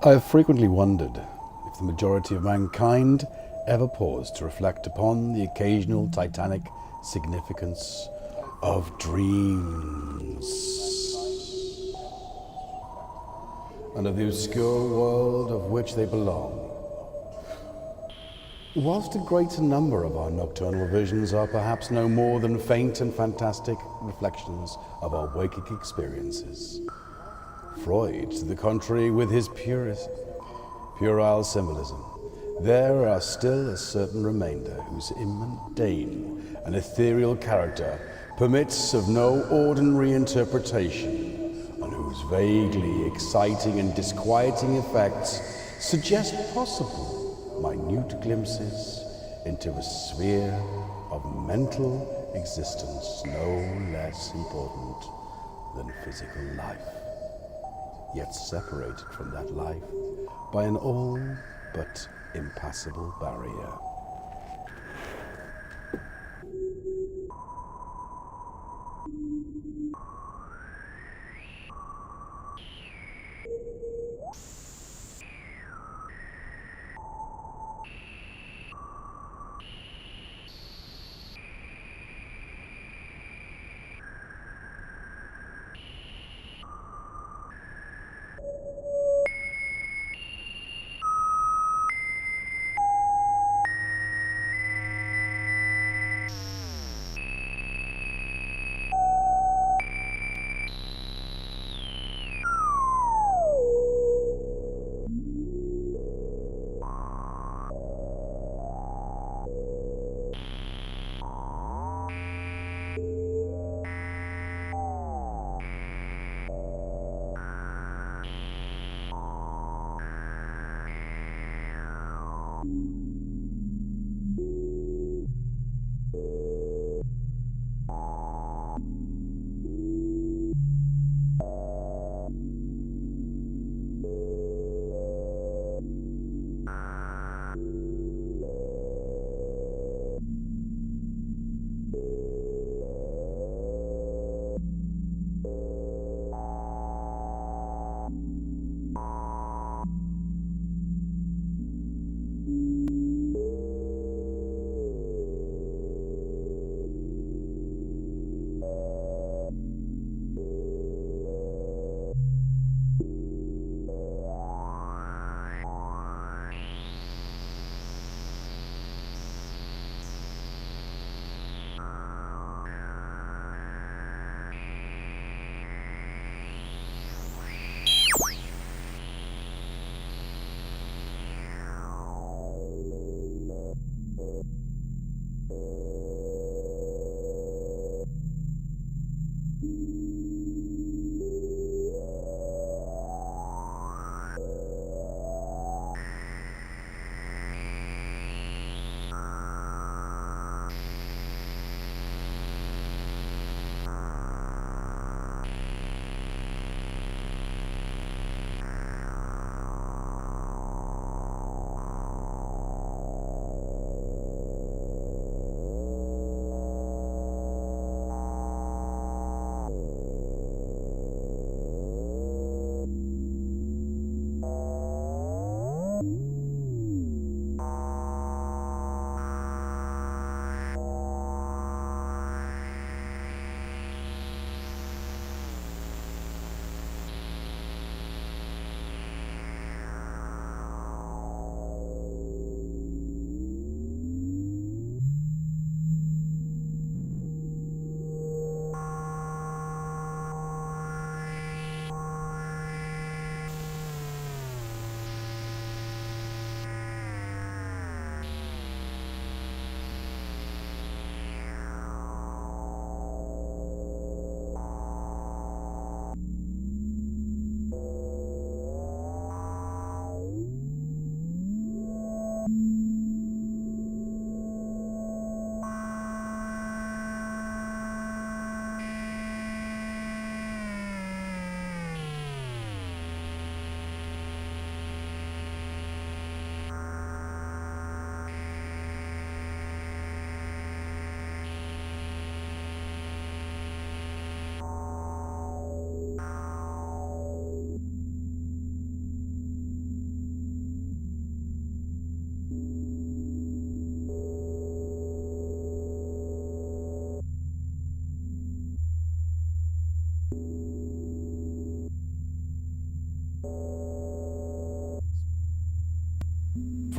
I have frequently wondered if the majority of mankind ever paused to reflect upon the occasional titanic significance of dreams and of the obscure world of which they belong. Whilst a greater number of our nocturnal visions are perhaps no more than faint and fantastic reflections of our waking experiences, Freud, to the contrary, with his puerile symbolism, there are still a certain remainder whose mundane and ethereal character permits of no ordinary interpretation, and whose vaguely exciting and disquieting effects suggest possible minute glimpses into a sphere of mental existence no less important than physical life, yet separated from that life by an all but impassable barrier.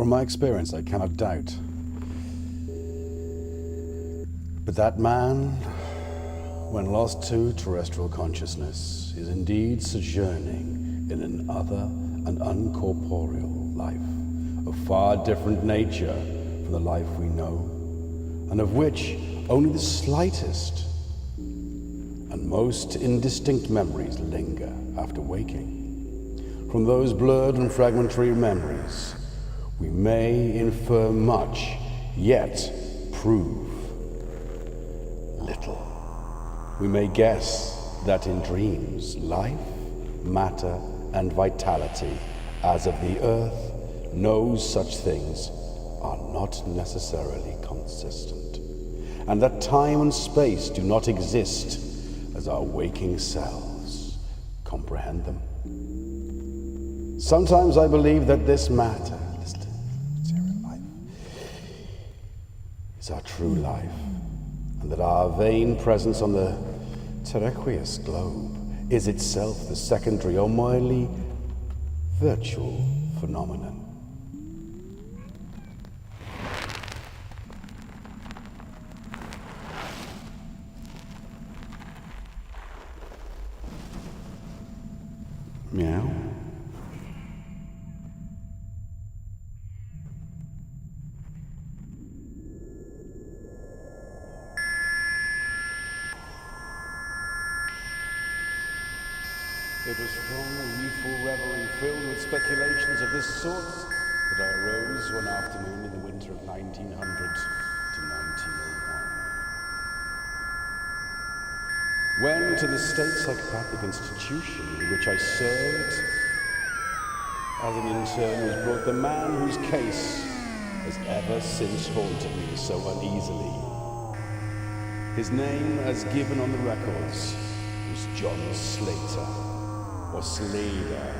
From my experience, I cannot doubt. But that man, when lost to terrestrial consciousness, is indeed sojourning in an other and uncorporeal life, of far different nature from the life we know, and of which only the slightest and most indistinct memories linger after waking. From those blurred and fragmentary memories, we may infer much, yet prove little. We may guess that in dreams, life, matter, and vitality, as of the earth, knows such things are not necessarily consistent, and that time and space do not exist as our waking selves comprehend them. Sometimes I believe that this matter, this material life, is our true life, and that our vain presence on the terraqueous globe is itself the secondary or merely virtual phenomenon. Meow. It was from a youthful reverie filled with speculations of this sort that I arose one afternoon in the winter of 1900 to 1901. When to the state psychopathic institution in which I served as an intern was brought the man whose case has ever since haunted me so uneasily. His name, as given on the records, was John Slater, or Slater,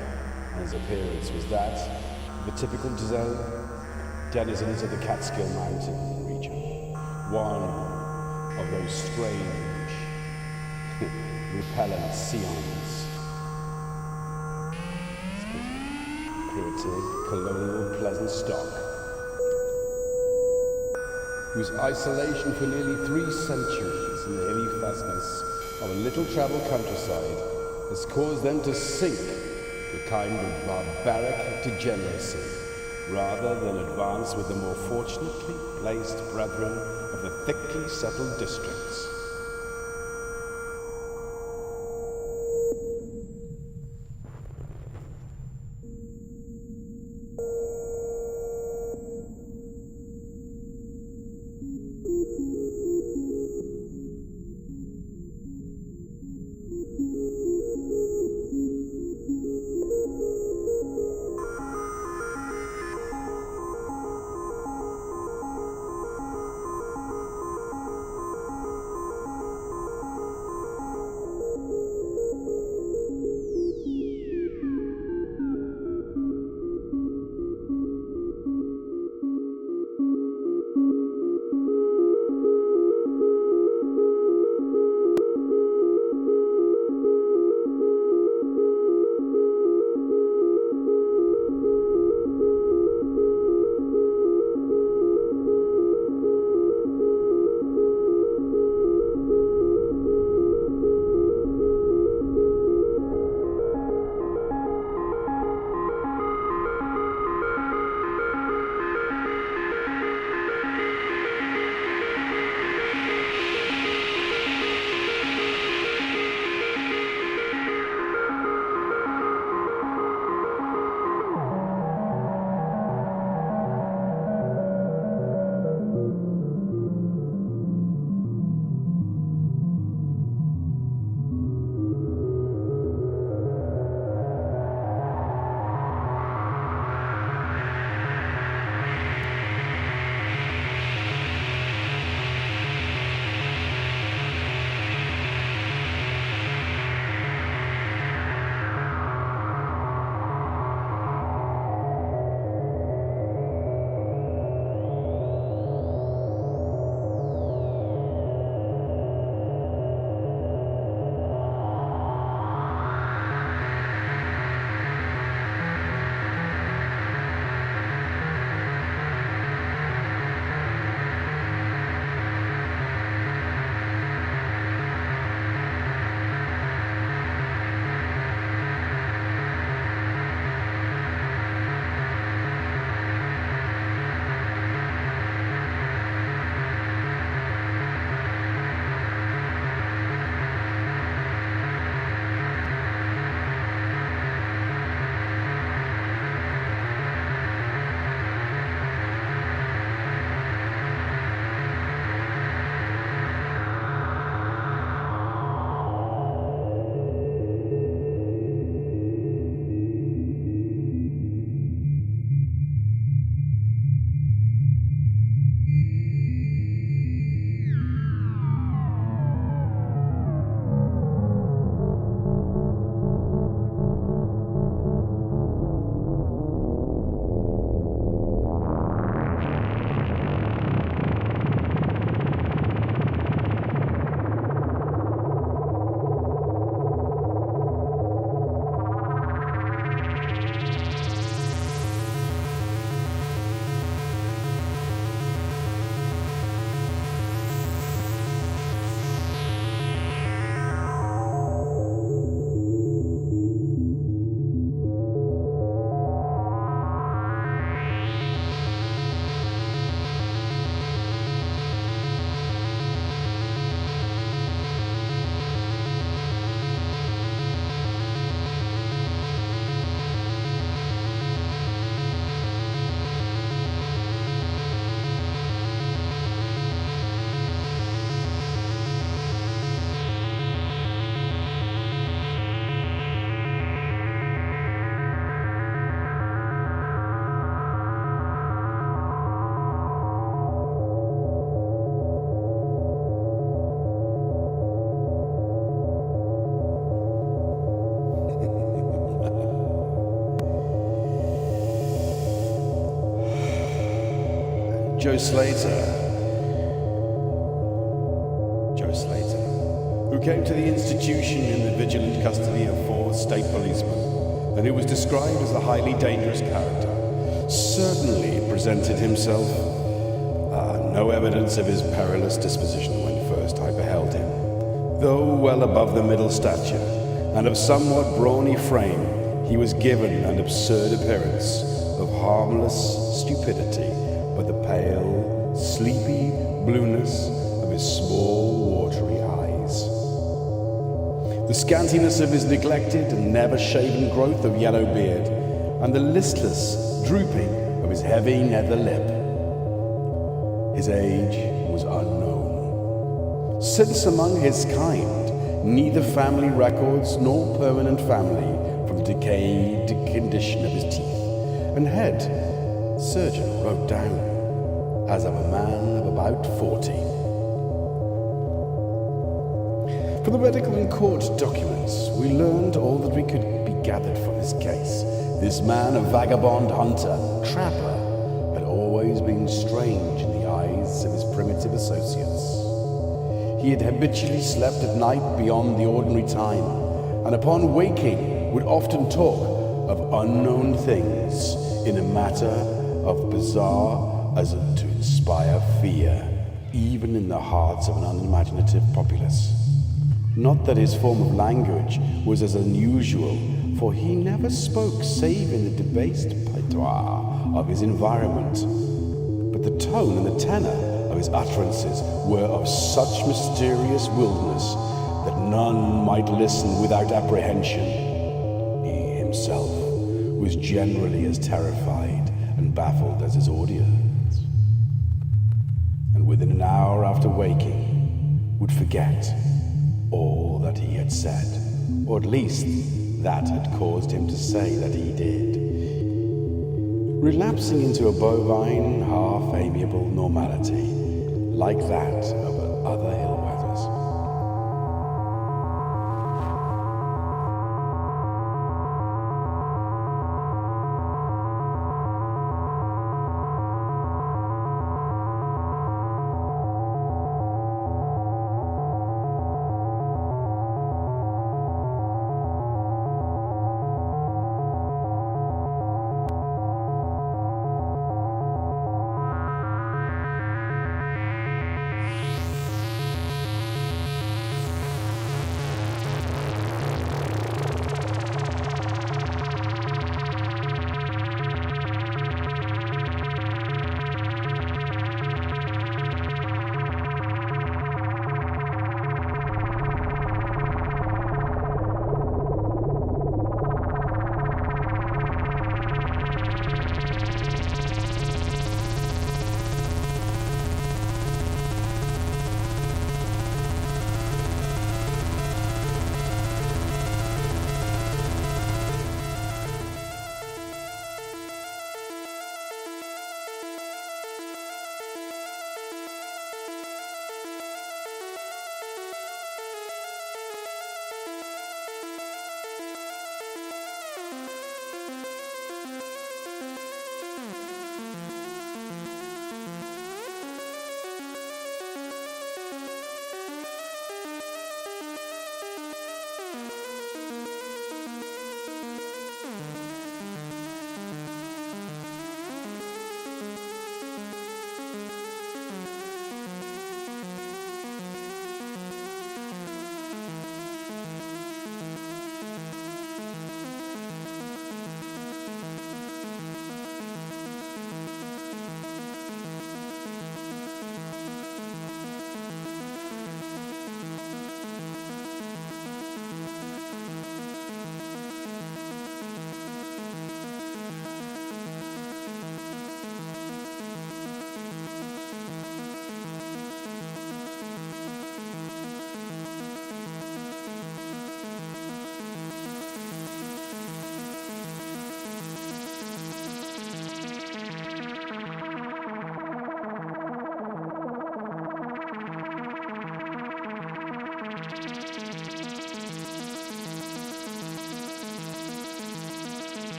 and his appearance was that of a typical denizens of the Catskill Mountain region. One of those strange, repellent scions. Primitive, colonial, pleasant stock, whose isolation for nearly 3 centuries in the hilly fastness of a little-traveled countryside has caused them to sink to a kind of barbaric degeneracy, rather than advance with the more fortunately placed brethren of the thickly settled districts. Joe Slater, who came to the institution in the vigilant custody of 4 state policemen, and who was described as a highly dangerous character, certainly presented himself. No evidence of his perilous disposition when first I beheld him. Though well above the middle stature, and of somewhat brawny frame, he was given an absurd appearance of harmless stupidity by the pale, sleepy blueness of his small, watery eyes. The scantiness of his neglected and never-shaven growth of yellow beard, and the listless drooping of his heavy nether lip. His age was unknown, since among his kind, neither family records nor permanent family from decayed condition of his teeth and head, surgeon wrote down, as of a man of about 40. From the medical and court documents, we learned all that we could be gathered from his case. This man, a vagabond hunter, trapper, had always been strange in the eyes of his primitive associates. He had habitually slept at night beyond the ordinary time, and upon waking would often talk of unknown things in a matter of bizarre as to inspire fear, even in the hearts of an unimaginative populace. Not that his form of language was as unusual, for he never spoke save in the debased patois of his environment. But the tone and the tenor of his utterances were of such mysterious wildness that none might listen without apprehension. He himself was generally as terrified and baffled as his audience, and within an hour after waking would forget all that he had said, or at least that had caused him to say that he did, relapsing into a bovine, half-amiable normality, like that of other hill-weathers.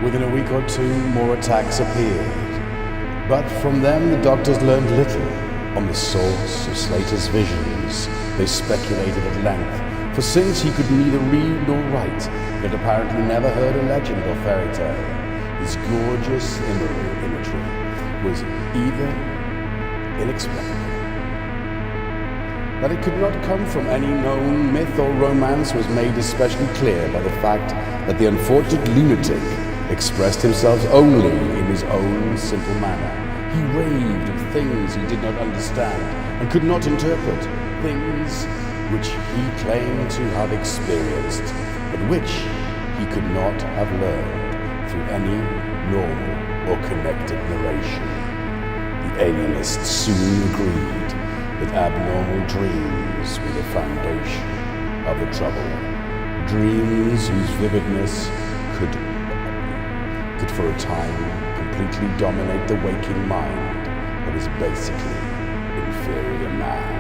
Within a week or two, more attacks appeared. But from them, the doctors learned little on the source of Slater's visions. They speculated at length, for since he could neither read nor write, he had apparently never heard a legend or fairy tale. His gorgeous imagery was either inexplicable. That it could not come from any known myth or romance was made especially clear by the fact that the unfortunate lunatic expressed himself only in his own simple manner. He raved of things he did not understand and could not interpret, things which he claimed to have experienced, but which he could not have learned through any normal or connected narration. The alienist soon agreed that abnormal dreams were the foundation of the trouble. Dreams whose vividness could for a time completely dominate the waking mind of his basically inferior man.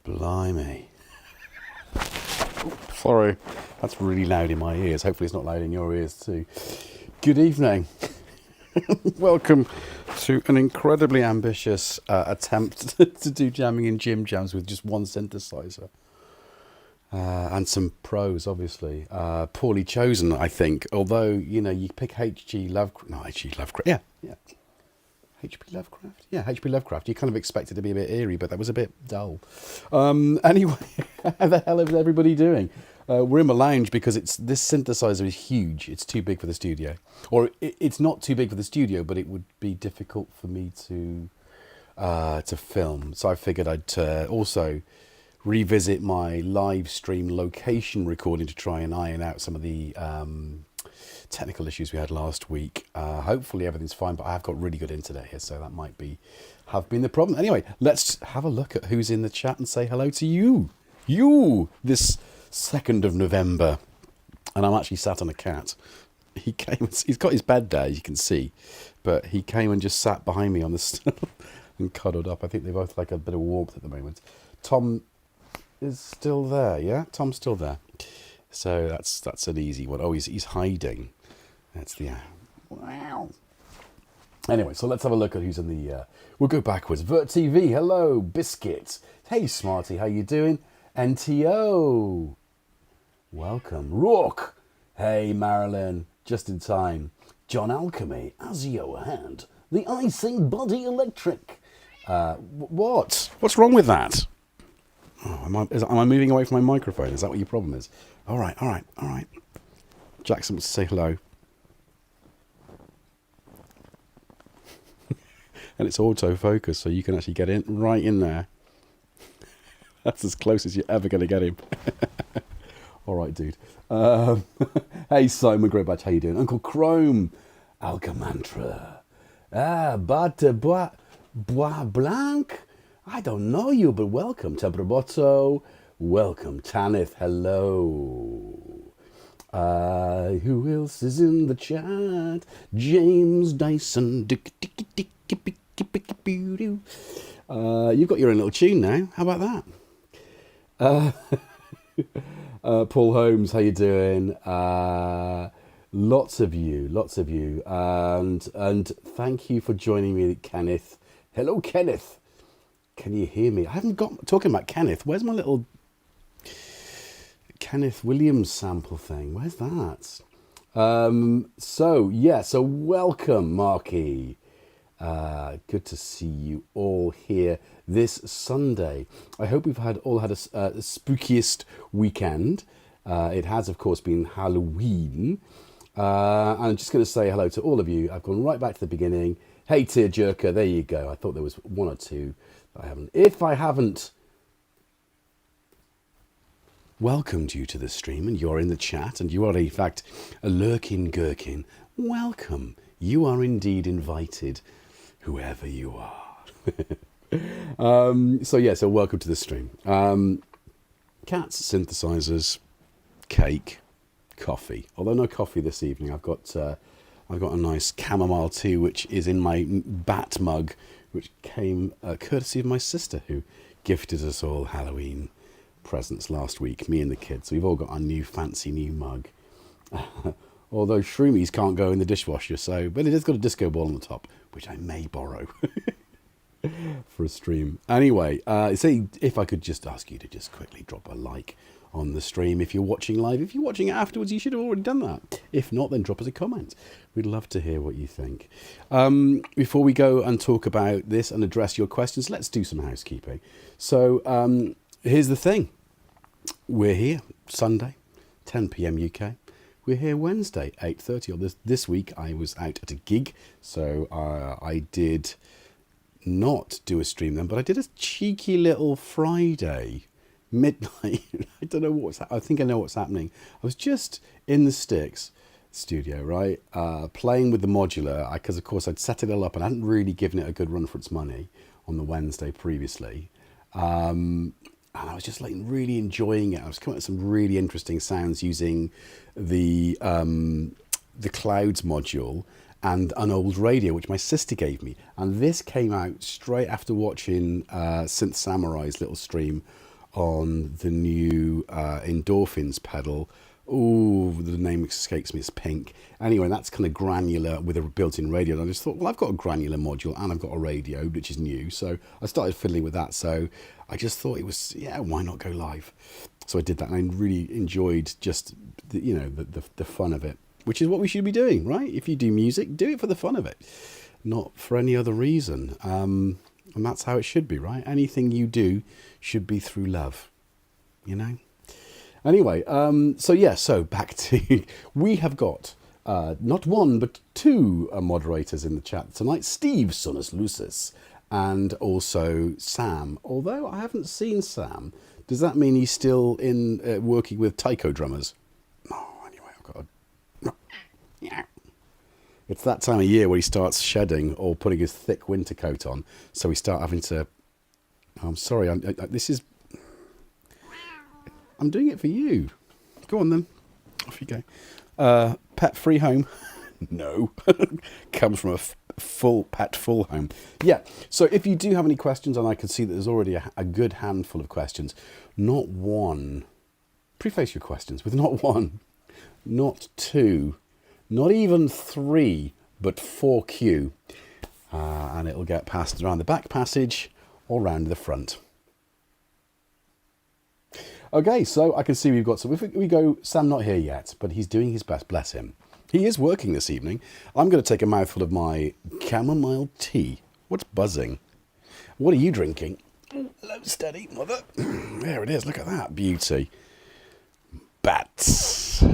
Blimey. Sorry, that's really loud in my ears. Hopefully it's not loud in your ears too. Good evening. Welcome to an incredibly ambitious attempt to do jamming in JimJams with just one synthesizer. And some pros, obviously. Poorly chosen, I think. Although, you know, you pick H.G. Lovecraft. No, H.G. Lovecraft. Yeah. H.P. Lovecraft? Yeah, H.P. Lovecraft. You kind of expect it to be a bit eerie, but that was a bit dull. Anyway, how the hell is everybody doing? We're in my lounge because this synthesizer is huge. It's too big for the studio. Or it's not too big for the studio, but it would be difficult for me to film. So I figured I'd also revisit my live stream location recording to try and iron out some of the technical issues we had last week. Hopefully everything's fine, but I've got really good internet here, so that might have been the problem. Anyway, let's have a look at who's in the chat and say hello to you this 2nd of November. And I'm actually sat on a cat. He came, he's got his bed there, as you can see, but he came and just sat behind me on the stove and cuddled up. I think they both like a bit of warmth at the moment. Tom is still there, yeah? Tom's still there. So that's an easy one. Oh, he's hiding. That's the wow. Anyway, so let's have a look at who's in the. We'll go backwards. Vert TV, hello, Biscuit. Hey, Smarty, how you doing? NTO, welcome. Rourke, hey, Marilyn, just in time. John Alchemy, as your hand. The icing body electric. What's wrong with that? Oh, am I moving away from my microphone? Is that what your problem is? All right. Jackson wants to say hello. And it's autofocus, so you can actually get in right in there. That's as close as you're ever going to get him. All right, dude. Hey, Simon Greybatch, how you doing? Uncle Chrome, Alcamantra. Bois Blanc. I don't know you, but welcome. Temperabotto, welcome. Tanith, hello. Who else is in the chat? James Dyson. You've got your own little tune now. How about that? Paul Holmes, how you doing? Lots of you. And thank you for joining me, Kenneth. Hello, Kenneth. Can you hear me? I haven't got... Talking about Kenneth, where's my little Kenneth Williams sample thing? Where's that? So welcome, Marky. Good to see you all here this Sunday. I hope we've all had a spookiest weekend. It has, of course, been Halloween. And I'm just going to say hello to all of you. I've gone right back to the beginning. Hey, Tearjerker, there you go. I thought there was one or two. If I haven't welcomed you to the stream and you're in the chat and you are in fact a lurking gherkin, welcome. You are indeed invited, whoever you are. So welcome to the stream. Cats, synthesizers, cake, coffee. Although no coffee this evening. I've got a nice chamomile tea, which is in my bat mug, which came courtesy of my sister, who gifted us all Halloween presents last week, me and the kids. So we've all got our fancy new mug. Although Shroomies can't go in the dishwasher, but it has got a disco ball on the top, which I may borrow for a stream. Anyway, if I could just ask you to just quickly drop a like on the stream if you're watching live. If you're watching it afterwards, you should have already done that. If not, then drop us a comment. We'd love to hear what you think. Before we go and talk about this and address your questions, let's do some housekeeping. So here's the thing. We're here Sunday, 10 p.m. UK. We're here Wednesday, 8:30. Or this week I was out at a gig, so I did not do a stream then, but I did a cheeky little Friday midnight. I don't know I think I know what's happening. I was just in the Sticks studio, right, playing with the modular, because of course I'd set it all up and I hadn't really given it a good run for its money on the Wednesday previously. And I was just really enjoying it. I was coming up with some really interesting sounds using the Clouds module and an old radio, which my sister gave me. And this came out straight after watching Synth Samurai's little stream on the new Endorphins pedal. Oh, the name escapes me, it's pink. Anyway, that's kind of granular with a built-in radio. And I just thought, well, I've got a granular module and I've got a radio, which is new. So I started fiddling with that. So I just thought it was, why not go live? So I did that, and I really enjoyed just, the fun of it, which is what we should be doing, right? If you do music, do it for the fun of it. not for any other reason. And that's how it should be, right? Anything you do should be through love, you know? Anyway, so back to, we have got not one, but two moderators in the chat tonight. Steve Sonus Lucis and also Sam. Although I haven't seen Sam, does that mean he's still in working with taiko drummers? Oh, anyway, I've got a... Yeah. It's that time of year where he starts shedding or putting his thick winter coat on. So we start having to... I'm sorry, this is... I'm doing it for you. Go on then. Off you go. Pet-free home? No. Comes from a full home. Yeah, so if you do have any questions, and I can see that there's already a good handful of questions, not one... Preface your questions with not one, not two, not even three, but 4Q. And it'll get passed around the back passage or round the front. Okay, so I can see we've got some... If we go... Sam not here yet, but he's doing his best, bless him. He is working this evening. I'm going to take a mouthful of my chamomile tea. What's buzzing? What are you drinking? Hello, steady, mother. There it is, look at that beauty. Bats.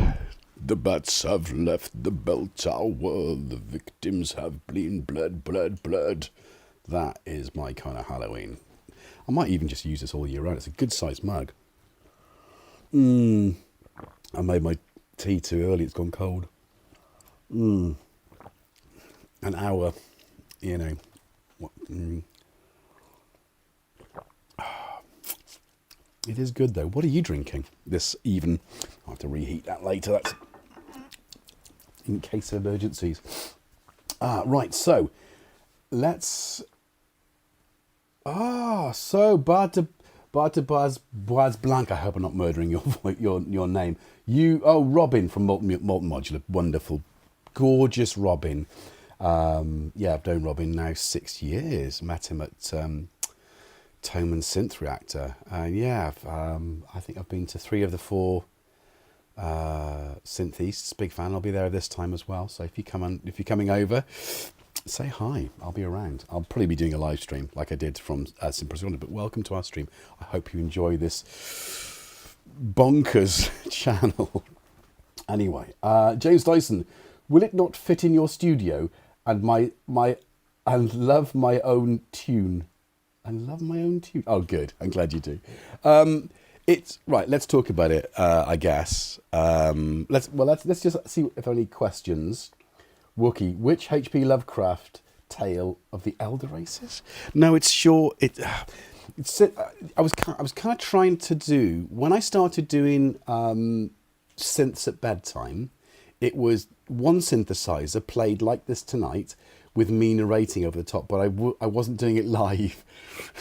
The bats have left the bell tower. The victims have been blood. That is my kind of Halloween. I might even just use this all year round. It's a good sized mug. I made my tea too early. It's gone cold. An hour, you know. It is good though. What are you drinking this even? I'll have to reheat that later. That's in case of emergencies. Right, so let's... so Baz Blanc. I hope I'm not murdering your name. Robin from Molten Modular. Wonderful. Gorgeous Robin. I've known Robin now 6 years. Met him at Tome and Synth Reactor. I think I've been to 3 of the 4 Synth Easts. Big fan. I'll be there this time as well. So if you're coming over, say hi. I'll be around. I'll probably be doing a live stream like I did from Simple, but welcome to our stream. I hope you enjoy this bonkers channel. Anyway, James Dyson, will it not fit in your studio? And love my own tune. And love my own tune. Oh, good. I'm glad you do. It's right. Let's talk about it. I guess. Let's just see if there are any questions. Wookie, which H.P. Lovecraft tale of the Elder Races? No, it's sure. I was kind of trying to do, when I started doing synths at bedtime, it was one synthesizer played like this tonight with me narrating over the top, but I wasn't doing it live.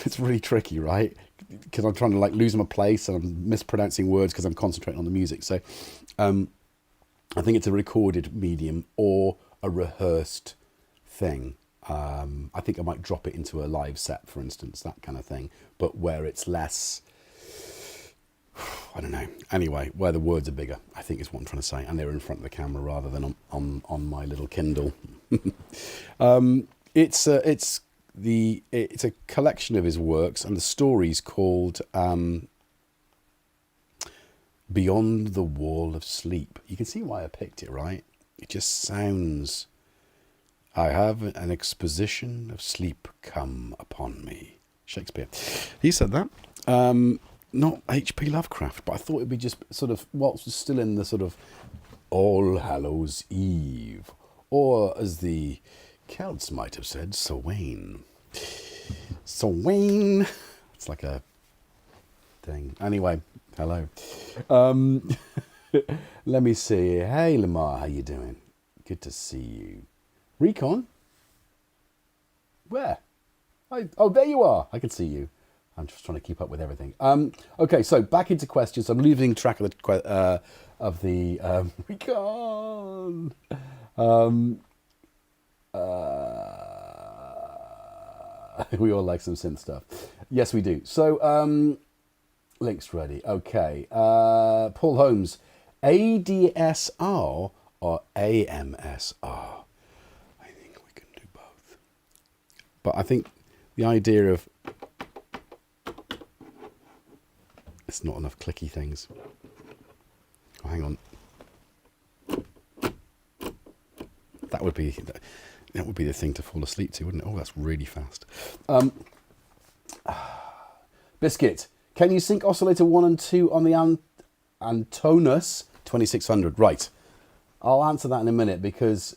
It's really tricky, right? Because I'm trying to lose my place and I'm mispronouncing words because I'm concentrating on the music. So I think it's a recorded medium or a rehearsed thing. I think I might drop it into a live set, for instance, that kind of thing, but where it's less, I don't know. Anyway, where the words are bigger, I think is what I'm trying to say, and they're in front of the camera rather than on my little Kindle. It's a collection of his works, and the story's called Beyond the Wall of Sleep. You can see why I picked it, right? It just sounds... I have an exposition of sleep come upon me. Shakespeare. He said that. Not H.P. Lovecraft, but I thought it'd be just sort of, whilst it's still in the sort of All Hallows Eve, or as the Celts might have said, Samhain. Samhain. It's like a thing. Anyway, hello. Let me see. Hey, Lamar, how you doing? Good to see you. Recon? Where? Oh, there you are. I can see you. I'm just trying to keep up with everything. Okay, so back into questions. I'm losing track of the Recon. We all like some synth stuff. Yes, we do. So, links ready. Okay. Paul Holmes, ADSR or AMSR? I think we can do both. But I think the idea of... It's not enough clicky things. Oh, hang on. That would be the thing to fall asleep to, wouldn't it? Oh, that's really fast. Biscuit, can you sync oscillator 1 and 2 on the Antonus 2600? Right. I'll answer that in a minute because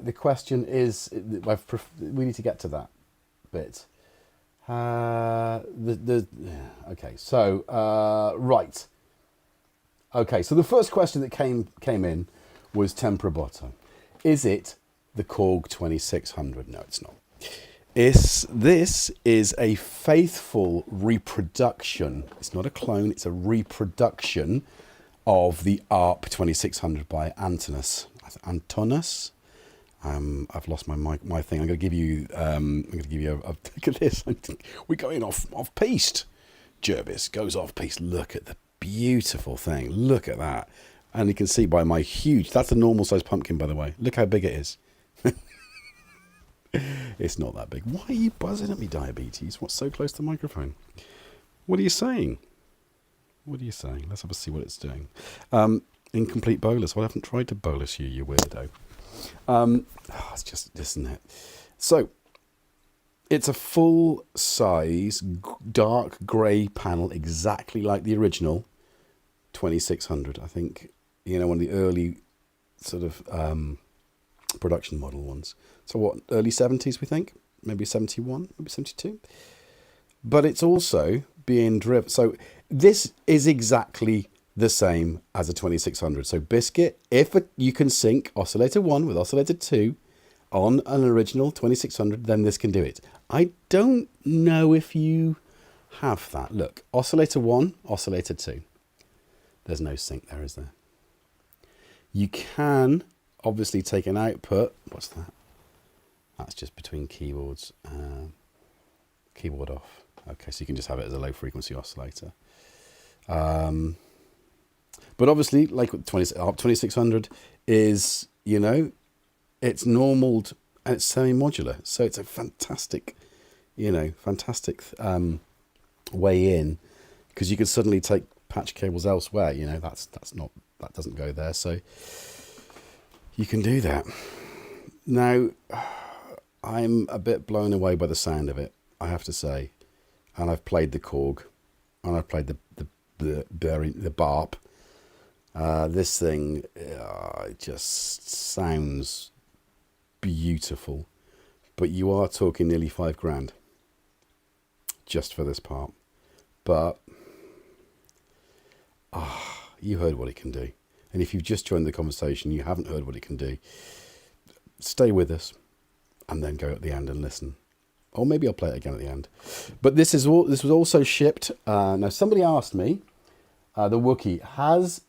the question is, we need to get to that bit. Okay, so, right. Okay, so the first question that came in was tempora botto. Is it the Korg 2600? No, it's not. This is a faithful reproduction. It's not a clone, it's a reproduction of the ARP 2600 by Antonus. I've lost my thing. I'm going to give you a look at this. We're going off piste. Jervis goes off piste. Look at the beautiful thing. Look at that. And you can see by my huge, that's a normal size pumpkin, by the way. Look how big it is. It's not that big. Why are you buzzing at me, Diabetes? What's so close to the microphone? What are you saying? What are you saying? Let's have a see what it's doing. Incomplete bolus. Well, I haven't tried to bolus you, you weirdo. It's just, isn't it? So, it's a full-size, dark grey panel, exactly like the original 2600. I think, you know, one of the early sort of production model ones. So what, early 70s, we think? Maybe 71, maybe 72? But it's also being driven. So this is exactly the same as a 2600. So Biscuit, if you can sync oscillator 1 with oscillator 2 on an original 2600, then this can do it. I don't know if you have that. Look, oscillator 1, oscillator 2. There's no sync there, is there? You can obviously take an output. What's that? That's just between keyboards. Keyboard off. Okay, so you can just have it as a low frequency oscillator. But obviously, like 2600 is, you know, it's normaled and it's semi-modular. So it's a fantastic, you know, way in, because you can suddenly take patch cables elsewhere. You know, that doesn't go there. So you can do that. Now, I'm a bit blown away by the sound of it, I have to say. And I've played the Korg, and I've played the BARP. This thing, it just sounds beautiful. But you are talking nearly £5,000 just for this part. But you heard what it can do. And if you've just joined the conversation, you haven't heard what it can do, stay with us and then go at the end and listen. Or maybe I'll play it again at the end. But this was also shipped. Now, somebody asked me, the Wookiee, has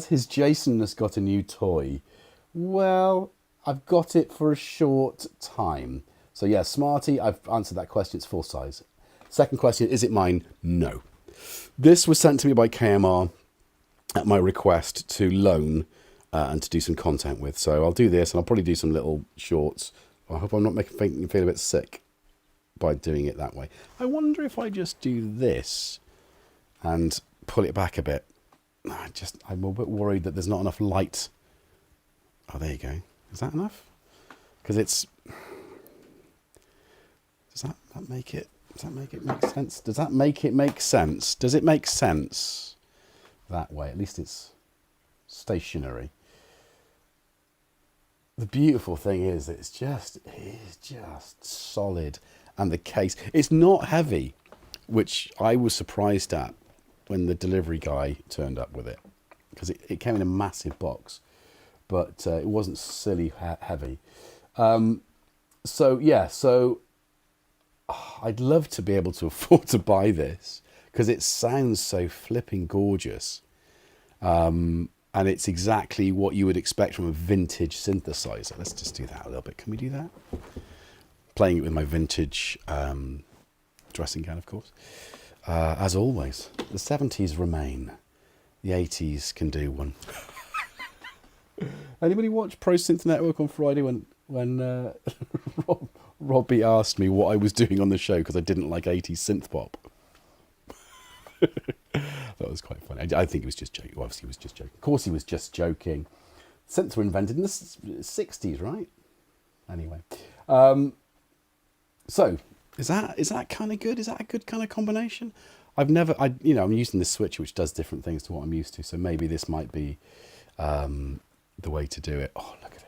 his Jasonness got a new toy? Well, I've got it for a short time. So yeah, Smarty, I've answered that question. It's full size. Second question, is it mine? No. This was sent to me by KMR at my request to loan and to do some content with. So I'll do this, and I'll probably do some little shorts. I hope I'm not making you feel a bit sick by doing it that way. I wonder if I just do this and pull it back a bit. I'm a bit worried that there's not enough light. Oh, there you go. Is that enough? Because it's... Does that make it make sense? Does that make it make sense? Does it make sense that way? At least it's stationary. The beautiful thing is that it's just solid, and the case, it's not heavy, which I was surprised at when the delivery guy turned up with it, because it came in a massive box, but it wasn't silly heavy. So yeah, I'd love to be able to afford to buy this because it sounds so flipping gorgeous. And it's exactly what you would expect from a vintage synthesizer. Let's just do that a little bit. Can we do that? Playing it with my vintage dressing gown, of course. As always, the 70s remain. The 80s can do one. Anybody watch Pro Synth Network on Friday when Rob Robbie asked me what I was doing on the show because I didn't like 80s synth pop. That was quite funny. I think he was just joking. Well, obviously, he was just joking. Of course, he was just joking. Synths were invented in the 60s, right? Anyway, so is that kind of good? Is that a good kind of combination? I'm using this switcher which does different things to what I'm used to. So maybe this might be the way to do it. Oh, look at it.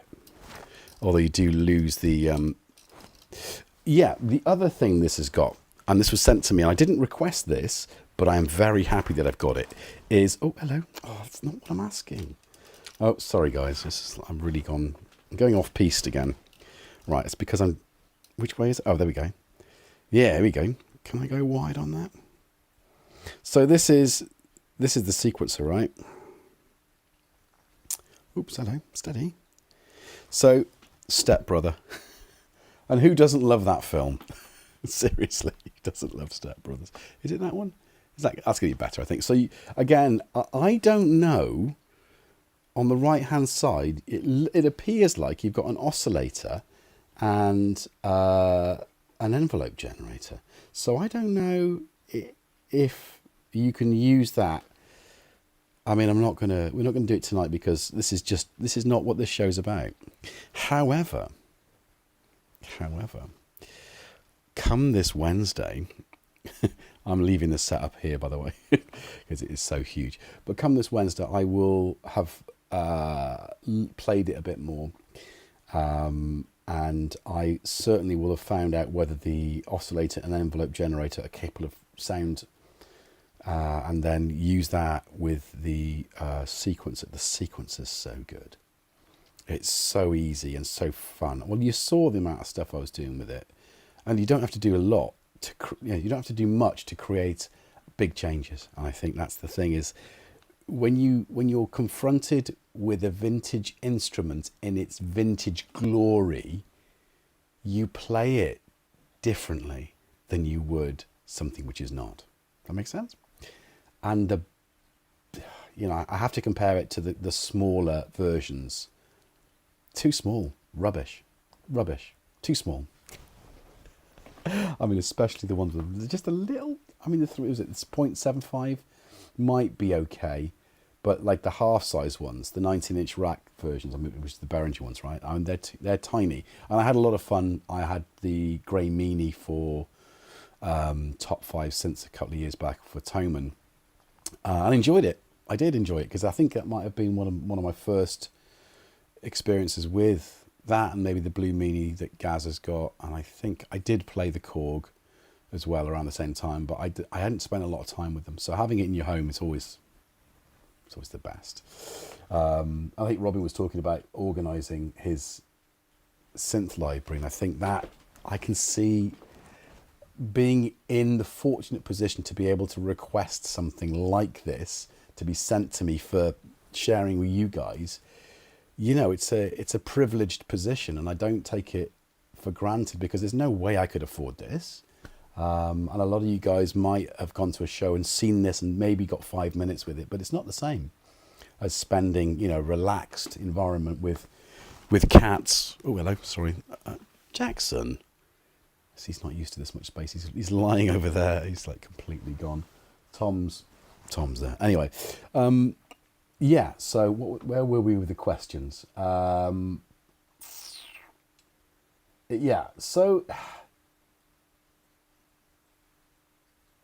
Although you do lose the the other thing this has got, and this was sent to me, and I didn't request this, but I am very happy that I've got it, is, oh, hello. Oh, that's not what I'm asking. Oh, sorry, guys. I'm going off piste again. Right, it's because which way is it? Oh, there we go. Yeah, here we go. Can I go wide on that? So this is the sequencer, right? Oops, hello. Steady. So, Step Brother. And who doesn't love that film? Seriously, who doesn't love Step Brothers? Is it that one? That's going to be better, I think. So, again, I don't know. On the right-hand side, it appears like you've got an oscillator and an envelope generator. So I don't know if you can use that. I mean, we're not gonna do it tonight because this is not what this show's about. However, come this Wednesday, I'm leaving the setup here, by the way, because it is so huge. But come this Wednesday, I will have played it a bit more, and I certainly will have found out whether the oscillator and envelope generator are capable of sound, and then use that with the sequencer. The sequencer is so good. It's so easy and so fun. Well, you saw the amount of stuff I was doing with it, and you don't have to do a lot you don't have to do much to create big changes. And I think that's the thing, is when you're confronted with a vintage instrument in its vintage glory, you play it differently than you would something which is not. That makes sense? And I have to compare it to the smaller versions. Too small. Rubbish. Too small. I mean, especially the ones with just a little. I mean, it's 0.75 might be okay, but like the half-size ones, the 19-inch rack versions, which is the Behringer ones, right? I mean, they're tiny, and I had a lot of fun. I had the Grey Meanie for top 5 synths a couple of years back for Toman, and enjoyed it. I did enjoy it because I think that might have been one of my first experiences with that, and maybe the Blue Meanie that Gaz has got. And I think I did play the Korg as well around the same time, but I hadn't spent a lot of time with them. So having it in your home is always the best. I think Robin was talking about organising his synth library, and I think that I can see being in the fortunate position to be able to request something like this to be sent to me for sharing with you guys. It's a privileged position, and I don't take it for granted because there's no way I could afford this. And a lot of you guys might have gone to a show and seen this and maybe got 5 minutes with it, but it's not the same as spending, relaxed environment with cats. Oh, hello, sorry. Jackson. He's not used to this much space. He's lying over there. He's like completely gone. Tom's there. Anyway, yeah, so where were we with the questions? Yeah, so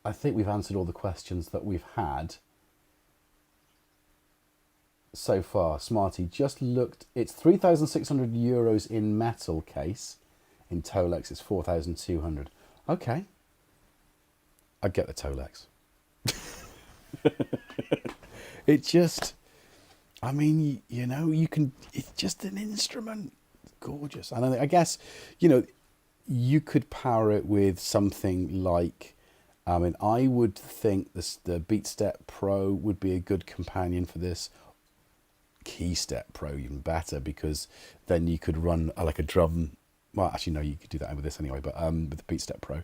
I think we've answered all the questions that we've had so far. Smarty just looked. It's 3,600 euros in metal case. In Tolex, it's 4,200. Okay. I'd get the Tolex. It just, I mean, you can, it's just an instrument. It's gorgeous. And I guess, you could power it with something like, I would think the BeatStep Pro would be a good companion for this. KeyStep Pro even better, because then you could run like a drum. Well, actually, no, you could do that with this anyway. But with the BeatStep Pro,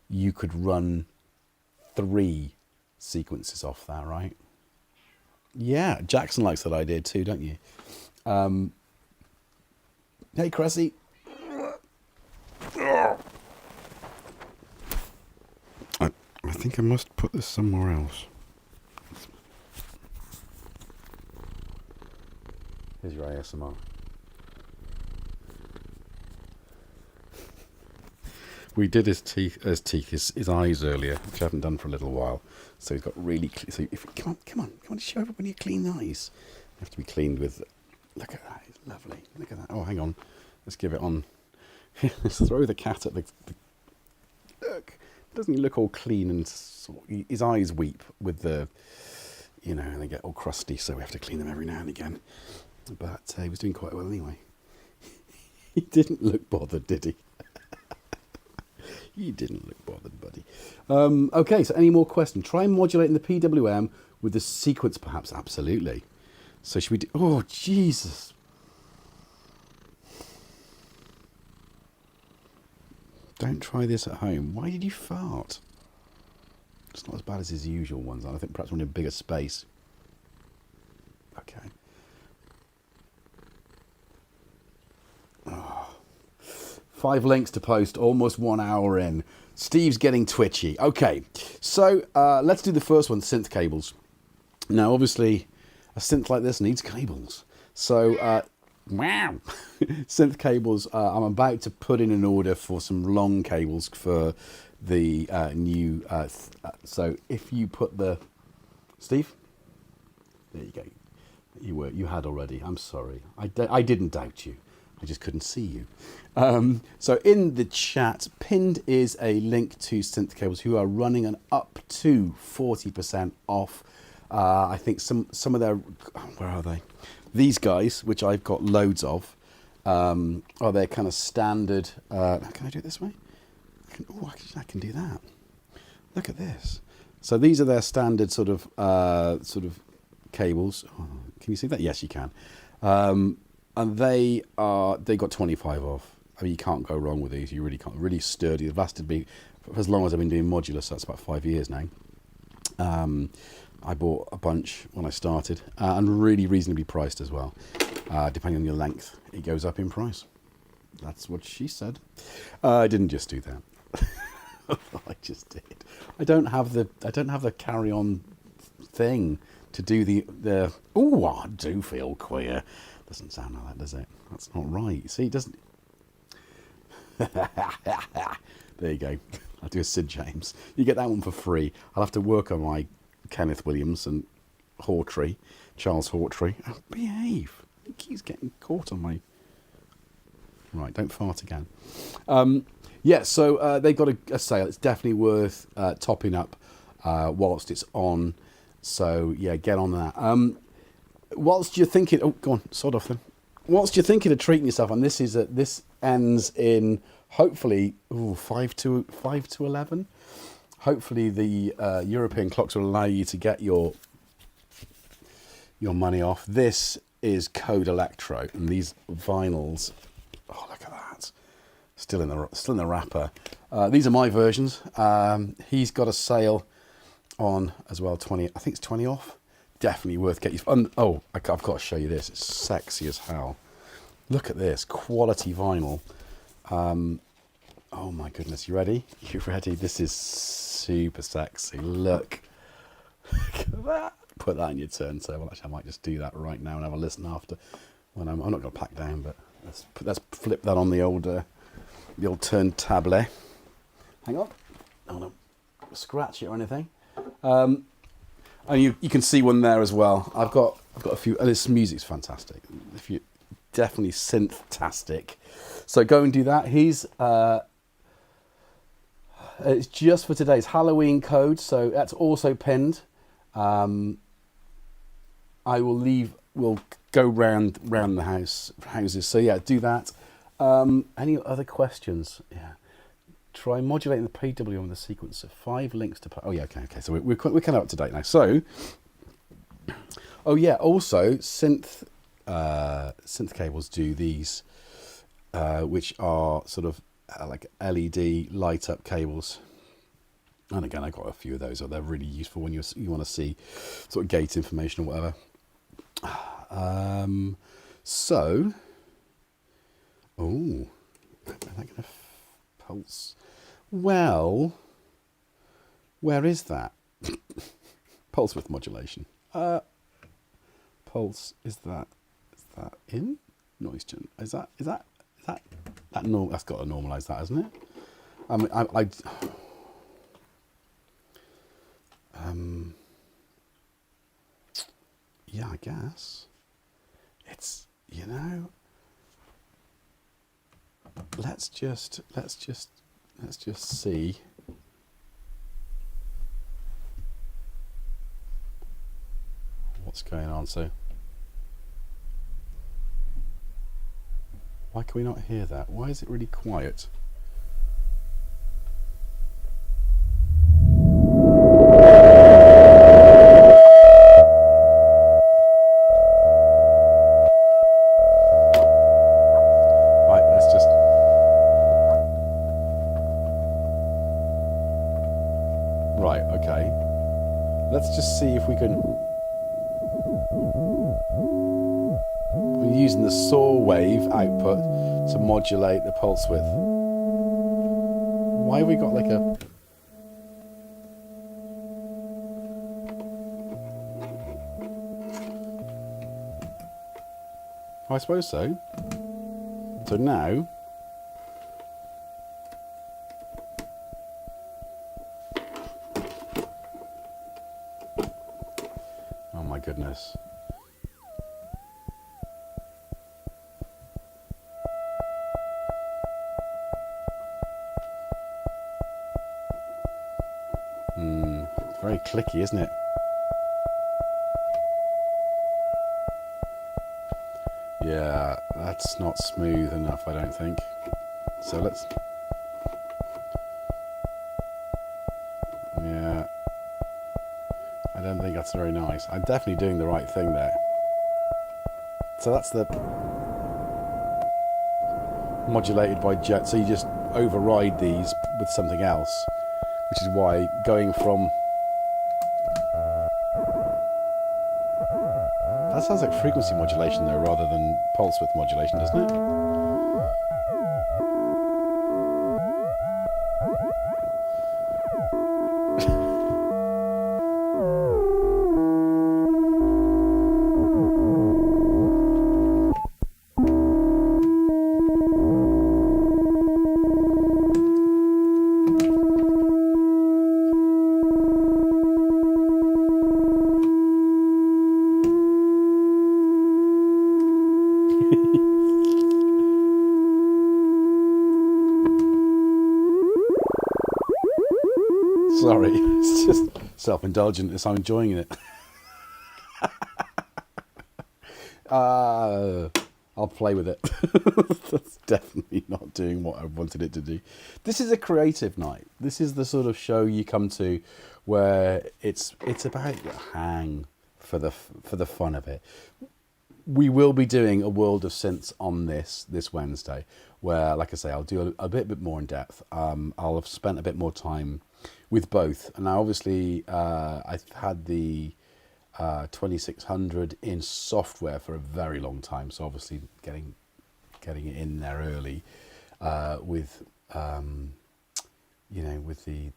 you could run 3 sequences off that, right? Yeah, Jackson likes that idea too, don't you? Hey, Cressy. think I must put this somewhere else. Here's your ASMR. We did his eyes earlier, which I haven't done for a little while. So he's got really so if come on, show everybody your clean eyes. They have to be cleaned with. Look at that, it's lovely. Look at that. Oh, hang on, let's give it on. Let's throw the cat at the look. Doesn't he look all clean and his eyes weep with the, you know, and they get all crusty. So we have to clean them every now and again. But he was doing quite well anyway. He didn't look bothered, did he? You didn't look bothered, buddy. Okay, so any more questions? Try modulating the PWM with the sequence, perhaps. Absolutely. So should we do... Oh, Jesus. Don't try this at home. Why did you fart? It's not as bad as his usual ones. I think perhaps we need a bigger space. Okay. Oh. 5 links to post, almost 1 hour in. Steve's getting twitchy. Okay, so let's do the first one, synth cables. Now, obviously, a synth like this needs cables. So, wow, synth cables, I'm about to put in an order for some long cables for the new... so, if you put the... Steve? There you go. You had already. I'm sorry. I didn't doubt you. I just couldn't see you. So in the chat, pinned is a link to synth cables who are running an up to 40% off. I think some of their, where are they? These guys, which I've got loads of, are their kind of standard. Can I do it this way? I can do that. Look at this. So these are their standard sort of cables. Oh, can you see that? Yes, you can. And they got 25 off. I mean, you can't go wrong with these. You really can't. Really sturdy. They've lasted me for as long as I've been doing modular, so that's about 5 years now. I bought a bunch when I started, and really reasonably priced as well. Depending on your length, it goes up in price. That's what she said. I didn't just do that. I just did. I don't have the carry-on thing to do the. Oh, I do feel queer. Doesn't sound like that, does it? That's not right. See, it doesn't. There you go. I'll do a JimJams. You get that one for free. I'll have to work on my Kenneth Williams and Charles Hawtrey. Oh, behave. He keeps getting caught on my... Right, don't fart again. Yeah, so they've got a sale. It's definitely worth topping up whilst it's on. So, yeah, get on that. Whilst you're thinking... Oh, go on, sod off then. Whilst you're thinking of treating yourself, and this ends in, hopefully, 5 to 11. Hopefully the European clocks will allow you to get your money off. This is Code Electro, and these vinyls... Oh, look at that. Still in the wrapper. These are my versions. He's got a sale on as well, 20, I think it's 20 off. Definitely worth getting. Oh, I've got to show you this. It's sexy as hell. Look at this quality vinyl. Oh my goodness, you ready? You ready? This is super sexy. Look at that. Put that in your turntable. Actually, I might just do that right now and have a listen after. When I'm not going to pack down, but let's flip that on the old turntable. Hang on. I don't want to scratch it or anything. And you can see one there as well. I've got a few. And this music's fantastic. If you definitely synth-tastic. So go and do that. It's just for today's Halloween code, so that's also pinned. We'll go round the houses. So yeah, do that. Any other questions? Yeah. Try modulating the PWM with the sequencer. 5 links to... Oh, yeah, okay. So we're kind of up to date now. So, oh, yeah, also, synth cables do these, which are sort of like LED light-up cables. And again, I got a few of those. They're really useful when you want to see sort of gate information or whatever. So... Oh, am I going to pulse? Well, Where is that? Pulse width modulation. Pulse, is that in noise gen? Is that normal? That's got to normalise that, hasn't it? I mean, yeah, I guess it's, you know, let's just see. What's going on? So why can we not hear that? Why is it really quiet? Right, let's just... Right, okay. Let's just see if we can... We're using the saw wave output to modulate the pulse width. Why have we got like a... I suppose so. So now... Oh my goodness. It's very clicky, isn't it? Yeah, that's not smooth enough, I don't think. So let's... Yeah. I don't think that's very nice. I'm definitely doing the right thing there. So that's the... modulated by jet. So you just override these with something else. Which is why going from... That sounds like frequency modulation though, rather than pulse width modulation, doesn't it? Sorry, it's just self-indulgent as I'm enjoying it. I'll play with it. That's definitely not doing what I wanted it to do. This is a creative night. This is the sort of show you come to where it's about the hang for the fun of it. We will be doing a World of Synths on this Wednesday, where, like I say, I'll do a bit more in depth. I'll have spent a bit more time with both. And now, obviously, I've had the 2600 in software for a very long time, so obviously getting it in there early with you know, with the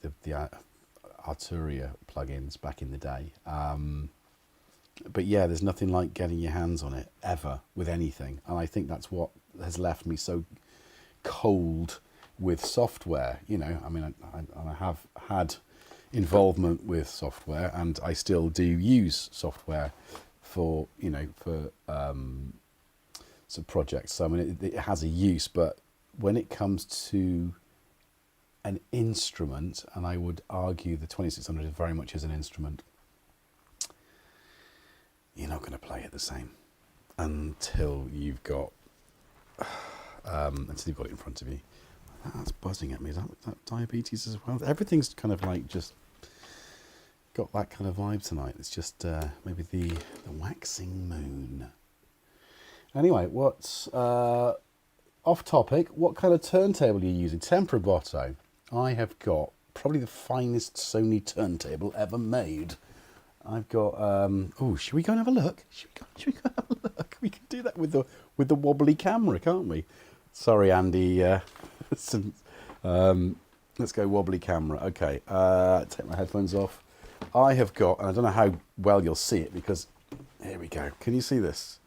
Arturia plugins back in the day. But yeah, there's nothing like getting your hands on it ever with anything, and I think that's what has left me so cold with software. You know, I mean, I have had involvement with software, and I still do use software for, you know, for some projects. So I mean, it has a use, but when it comes to an instrument, and I would argue the 2600 very much is an instrument, you're not going to play it the same until you've got it in front of you. That's buzzing at me. Is that diabetes as well? Everything's kind of like just got that kind of vibe tonight. It's just maybe the waxing moon. Anyway, what's off topic? What kind of turntable are you using? Tempraboto. I have got probably the finest Sony turntable ever made. I've got... oh, should we go and have a look? Should we go and have a look? We can do that with the wobbly camera, can't we? Sorry, Andy. Let's go wobbly camera. Okay, take my headphones off. I have got, and I don't know how well you'll see it because, here we go. Can you see this?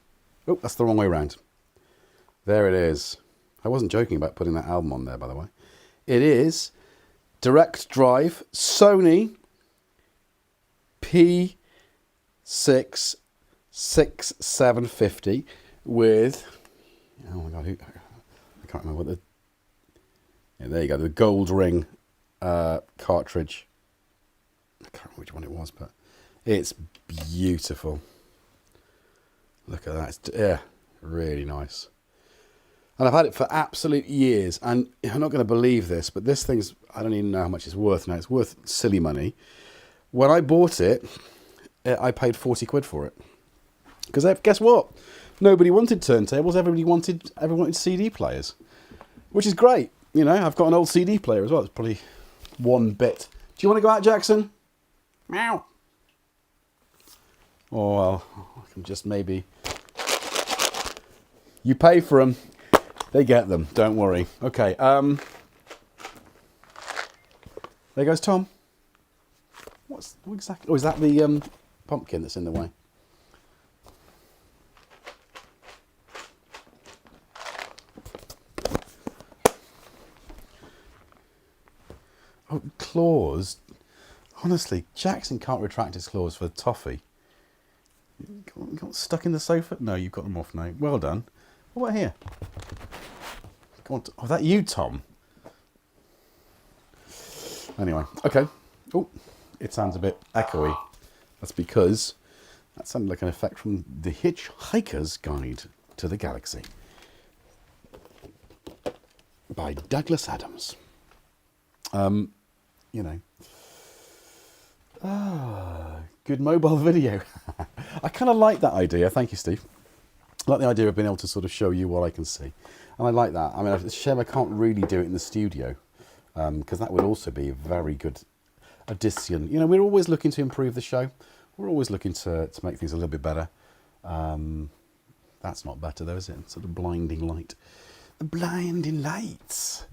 Oh, that's the wrong way around. There it is. I wasn't joking about putting that album on there, by the way. It is direct drive Sony P6750 with, oh my God, I can't remember what the, yeah, there you go, the gold ring cartridge. I can't remember which one it was, but it's beautiful. Look at that. It's, yeah, really nice. And I've had it for absolute years, and I'm not going to believe this, but this thing's, I don't even know how much it's worth now. It's worth silly money. When I bought it, I paid 40 quid for it. Because guess what? Nobody wanted turntables, everyone wanted CD players. Which is great. You know, I've got an old CD player as well. It's probably one bit. Do you want to go out, Jackson? Meow. Oh, well, I can just maybe... You pay for them. They get them, don't worry. Okay, there goes Tom. What exactly? Oh, is that the pumpkin that's in the way? Oh, claws. Honestly, Jackson can't retract his claws for toffee. You got stuck in the sofa? No, you've got them off now. Well done. What about here? Oh, is that you, Tom? Anyway, okay. Oh, it sounds a bit echoey. That's because that sounded like an effect from The Hitchhiker's Guide to the Galaxy by Douglas Adams. You know. Good mobile video. I kind of like that idea. Thank you, Steve. I like the idea of being able to sort of show you what I can see. And I like that. I mean, it's a shame I can't really do it in the studio, because that would also be a very good addition. You know, we're always looking to improve the show. We're always looking to make things a little bit better. That's not better though, is it? Sort of blinding light. The blinding lights.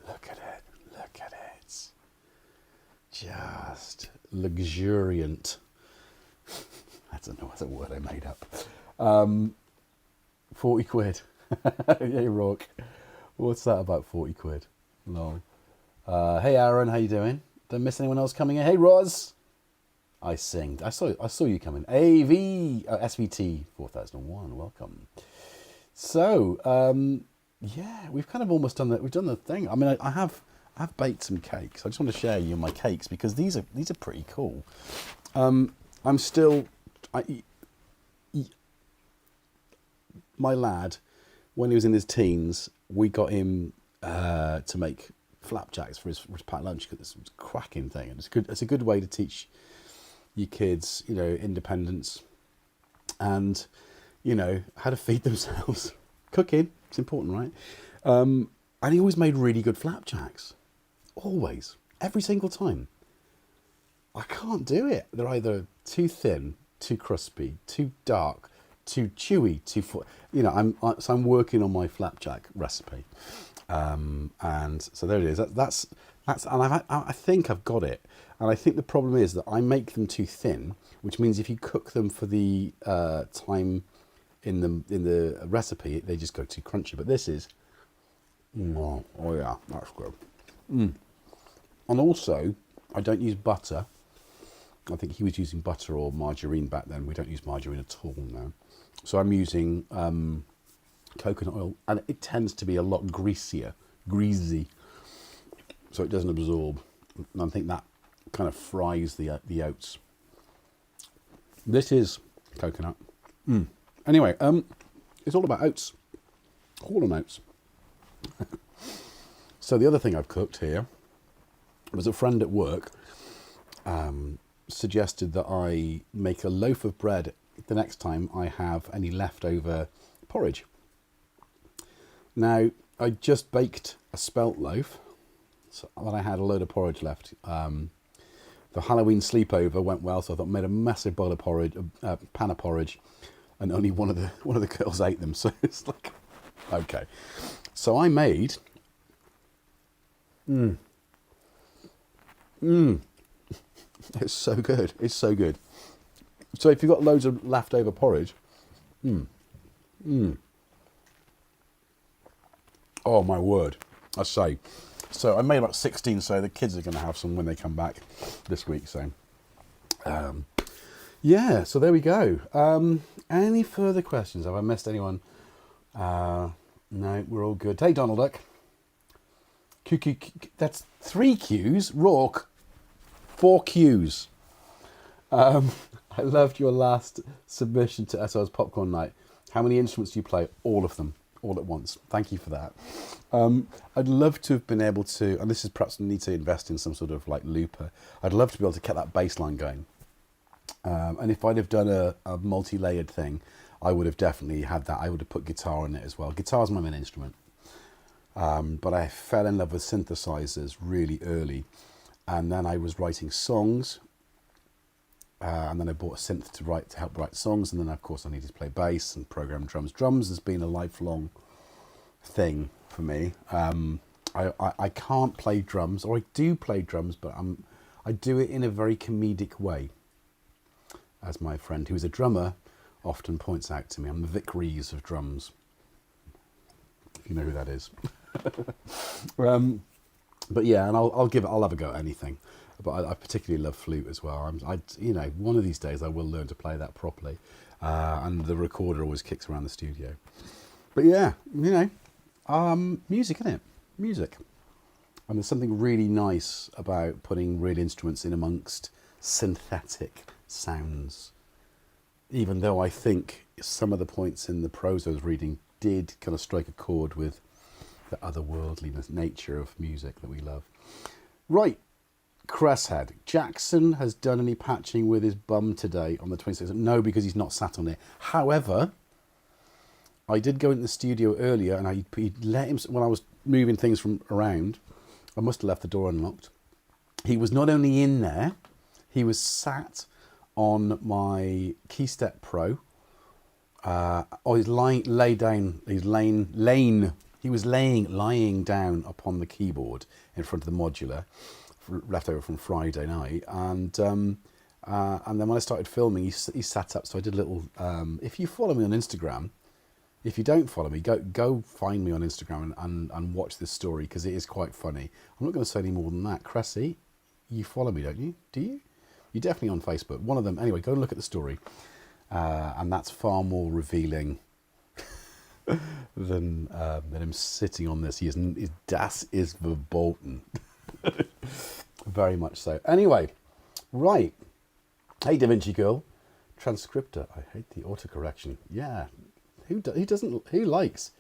Look at it. Look at it. Just luxuriant. I don't know, that's a word I made up. 40 quid. Hey, Rock. What's that about 40 quid? No. Hey, Aaron, how you doing? Don't miss anyone else coming in. Hey, Roz. I sing. I saw you coming. SVT 4001. Welcome. So, yeah, we've kind of almost done that. We've done the thing. I mean, I've baked some cakes. I just want to share you my cakes because these are pretty cool. I'm still, my lad, when he was in his teens, we got him to make flapjacks for his packed lunch because it's a cracking thing, and it's a good way to teach your kids, you know, independence and, you know, how to feed themselves. Cooking, it's important, right? And he always made really good flapjacks. Always. Every single time. I can't do it. They're either too thin, too crispy, too dark, too chewy, you know. I'm working on my flapjack recipe, and so there it is. That's and I think I've got it. And I think the problem is that I make them too thin, which means if you cook them for the time in the recipe, they just go too crunchy. But this is, oh yeah, that's good. And also, I don't use butter. I think he was using butter or margarine back then. We don't use margarine at all now. So I'm using coconut oil, and it tends to be a lot greasy, so it doesn't absorb. And I think that kind of fries the oats. This is coconut. Anyway, it's all about oats. All on oats. So the other thing I've cooked here was a friend at work suggested that I make a loaf of bread the next time I have any leftover porridge. Now, I just baked a spelt loaf, so that I had a load of porridge left. The Halloween sleepover went well, so I thought I made a massive bowl of porridge, pan of porridge, and only one of the girls ate them. So it's like, okay. So I made It's so good. It's so good. So if you've got loads of leftover porridge, oh my word, I say. So I made about 16, so the kids are going to have some when they come back this week. So, yeah, so there we go. Any further questions? Have I missed anyone? No, we're all good. Hey, Donald Duck. That's 3 Qs. Rourke, 4 Qs. I loved your last submission to SOS Popcorn Night. How many instruments do you play? All of them, all at once. Thank you for that. I'd love to have been able to, and this is perhaps need to invest in some sort of like looper. I'd love to be able to get that bass line going. And if I'd have done a multi-layered thing, I would have definitely had that. I would have put guitar in it as well. Guitar's my main instrument. But I fell in love with synthesizers really early. And then I was writing songs. And then I bought a synth to help write songs. And then, of course, I needed to play bass and program drums. Drums has been a lifelong thing for me. I can't play drums, or I do play drums, but I do it in a very comedic way. As my friend who's a drummer often points out to me, I'm the Vic Reeves of drums. If you know who that is. But yeah, and I'll have a go at anything. But I particularly love flute as well. One of these days I will learn to play that properly. And the recorder always kicks around the studio. But yeah, music, isn't it? Music. And there's something really nice about putting real instruments in amongst synthetic sounds. Even though I think some of the points in the prose I was reading did kind of strike a chord with the otherworldliness nature of music that we love. Right. Cresshead. Jackson has done any patching with his bum today on the 26th? No, because he's not sat on it. However, I did go into the studio earlier and he'd let him, when I was moving things from around, I must have left the door unlocked. He was not only in there, he was sat on my Keystep Pro. He's lying down upon the keyboard in front of the modular, left over from Friday night, and then when I started filming, he sat up. So I did a little. If you follow me on Instagram, if you don't follow me, go find me on Instagram and watch this story, because it is quite funny. I'm not going to say any more than that. Cressy, you follow me, don't you? Do you? You're definitely on Facebook. One of them. Anyway, go and look at the story, and that's far more revealing than him sitting on this. His Das is verboten. Very much so. Anyway, right. Hey, Da Vinci Girl. Transcriptor. I hate the autocorrection. Yeah. Who likes?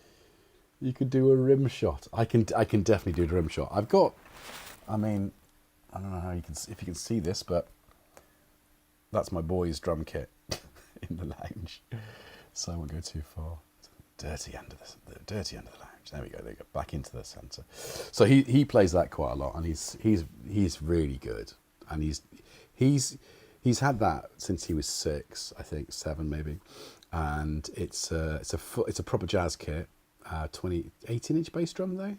You could do a rim shot. I can definitely do a rim shot. I don't know how if you can see this, but that's my boy's drum kit in the lounge. So I won't go too far. Dirty end of the lounge. There we go. They go back into the centre. So he plays that quite a lot, and he's really good. And he's had that since he was 6, I think 7 maybe. And it's a proper jazz kit. 18-inch bass drum though.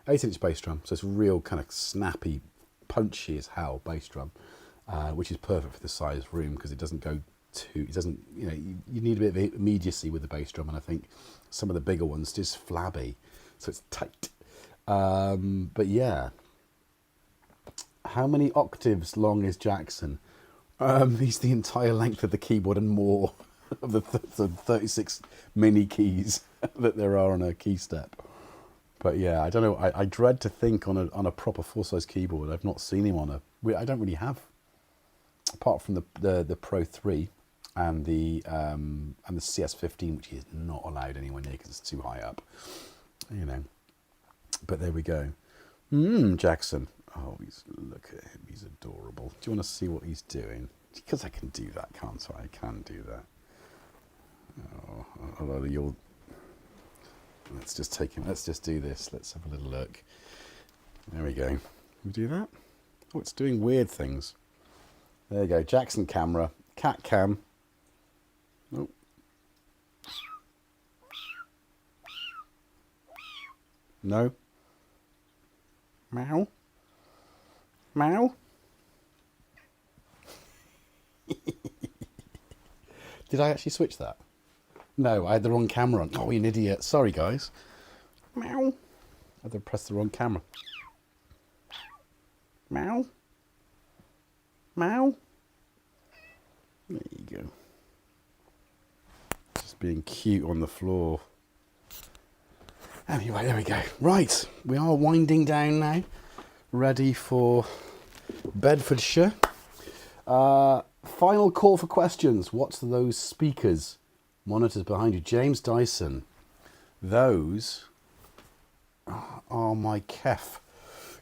18-inch bass drum. So it's a real kind of snappy, punchy as hell bass drum, which is perfect for the size room, because it doesn't go too. It doesn't. You need a bit of immediacy with the bass drum, and I think some of the bigger ones just flabby, so it's tight. But yeah, how many octaves long is Jackson? He's the entire length of the keyboard and more of the 36 mini keys that there are on a key step. But yeah, I don't know. I dread to think on a proper full-size keyboard. I've not seen him on I don't really have, apart from the Pro 3 and the CS15, which is not allowed anywhere near because it's too high up. But there we go. Jackson. Oh, look at him. He's adorable. Do you want to see what he's doing? Because I can do that, can't I? I can do that. Oh, although you'll. Let's just take him. Let's just do this. Let's have a little look. There we go. Can we do that? Oh, it's doing weird things. There you go. Jackson camera. Cat cam. Oh. No. Meow. Meow. Did I actually switch that? No, I had the wrong camera on. Oh, you an idiot. Sorry, guys. Meow. I had to press the wrong camera. Meow. Meow. There you go. Just being cute on the floor. Anyway, there we go. Right, we are winding down now. Ready for Bedfordshire. Final call for questions. What's those speakers? Monitors behind you. James Dyson. Those are my KEF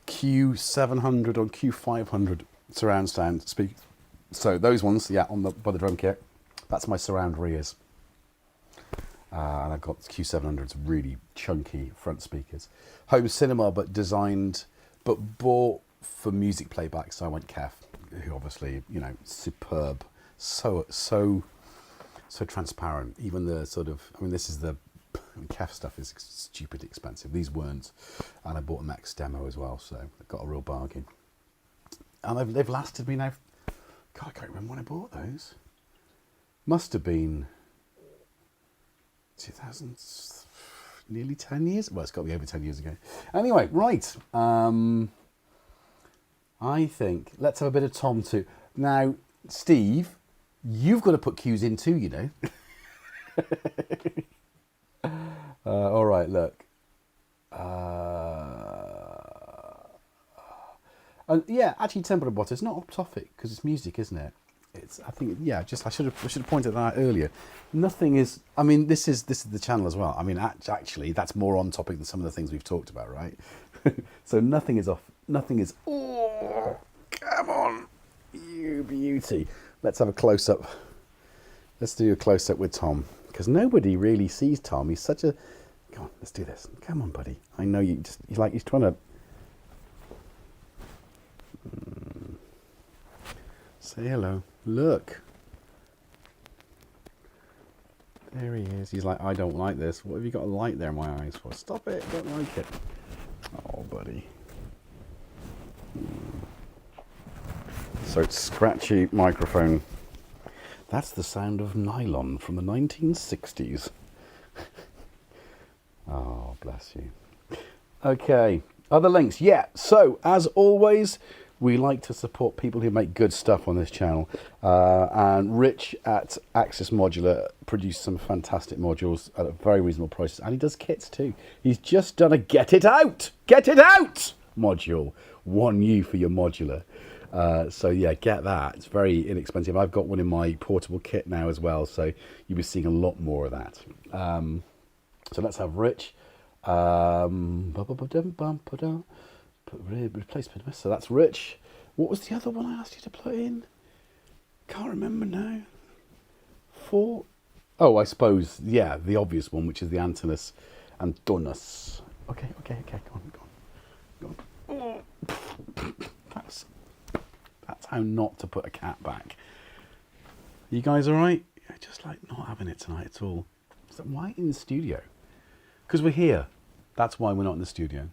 Q700 or Q500 surround sound speakers. So those ones, yeah, by the drum kit. That's my surround rears. And I've got Q700s, really chunky front speakers. Home cinema, but bought for music playback. So I went KEF, who obviously, you know, superb, so transparent. Even the sort of, I mean, KEF stuff is stupid expensive. These weren't, and I bought a Max demo as well, so I got a real bargain. And they've lasted me now. God, I can't remember when I bought those. Must have been 2000, nearly 10 years. Well, it's got to be over 10 years ago. Anyway, right. I think let's have a bit of Tom too. Now, Steve, you've got to put cues in too, you know. All right, look. And yeah, actually, tempo bot is not off topic because it's music, isn't it? It's. I think. Yeah. I should have pointed that out earlier. Nothing is. I mean, this is the channel as well. I mean, actually, that's more on topic than some of the things we've talked about, right? So nothing is off. Nothing is. Oh, come on, you beauty. Let's have a close up. Let's do a close up with Tom because nobody really sees Tom. He's such a. Come on, let's do this. Come on, buddy. I know you. He's trying to. Say hello. Look. There he is. He's like, I don't like this. What have you got a light there in my eyes for? Stop it. I don't like it. Oh, buddy. So it's scratchy microphone. That's the sound of nylon from the 1960s. Oh, bless you. Okay. Other links. Yeah. So, as always, we like to support people who make good stuff on this channel. And Rich at Axis Modular produced some fantastic modules at a very reasonable prices. And he does kits too. He's just done a Get It Out! Get It Out! Module. 1U for your modular. So yeah, get that. It's very inexpensive. I've got one in my portable kit now as well. So you'll be seeing a lot more of that. So let's have Rich. Replacement. So that's Rich. What was the other one I asked you to put in? Can't remember now. 4. Oh, I suppose, yeah, the obvious one, which is the Antinous. Okay. Go on. That's how not to put a cat back. You guys all right? Yeah, just like not having it tonight at all. So why in the studio? Because we're here. That's why we're not in the studio.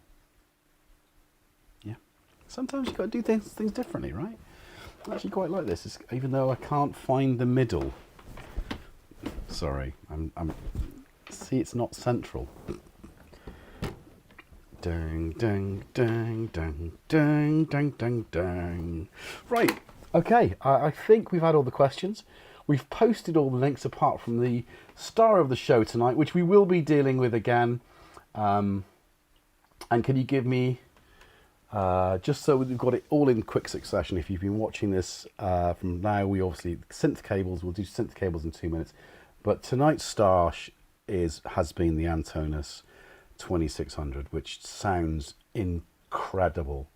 Yeah. Sometimes you've got to do things differently, right? I actually quite like this, even though I can't find the middle. Sorry, see, it's not central. Dang, dang, dang, dang, dang, dang, dang, dang. Right, okay, I think we've had all the questions. We've posted all the links apart from the star of the show tonight, which we will be dealing with again. And can you give me, just so we've got it all in quick succession, if you've been watching this from now, we obviously, synth cables, we'll do synth cables in 2 minutes. But tonight's star has been the Antinous 2600, which sounds incredible.